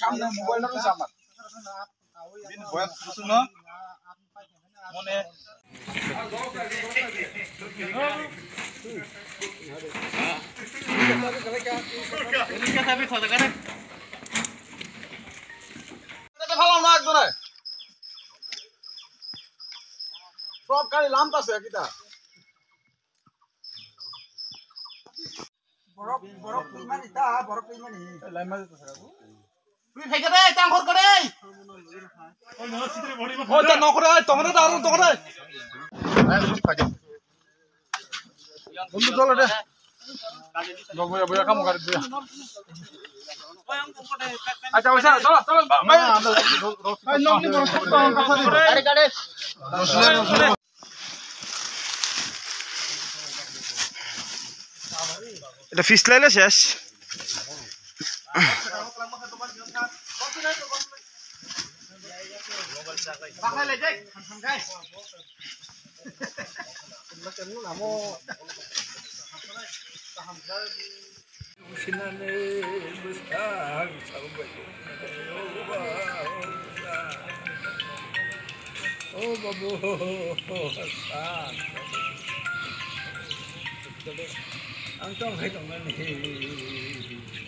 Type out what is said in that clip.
সামনে মোবাইলটা রয়েছে আমার বয়াত শুন মনে ভালো না একজনে সব গাড়ি লামতাছে কিটা বরফ বরফ ইমানি তা বরফ ইমানি লাইন মাঝে তো সারাবো তুই ফেকে দে টাঙ্গর করে ওই নর চিত্রে বড়ি ওই তা নকরে তোমরা তো আরো তোমরা বন্ধু চল রে বয়া বয়া কাম করে দিয়া আচ্ছা ওই চলো চলো এই নকলি বড় গাড়ি গাড়ি এটা ফিস লাইলে শেষ Oh, babu, ang tong hai tong nan hi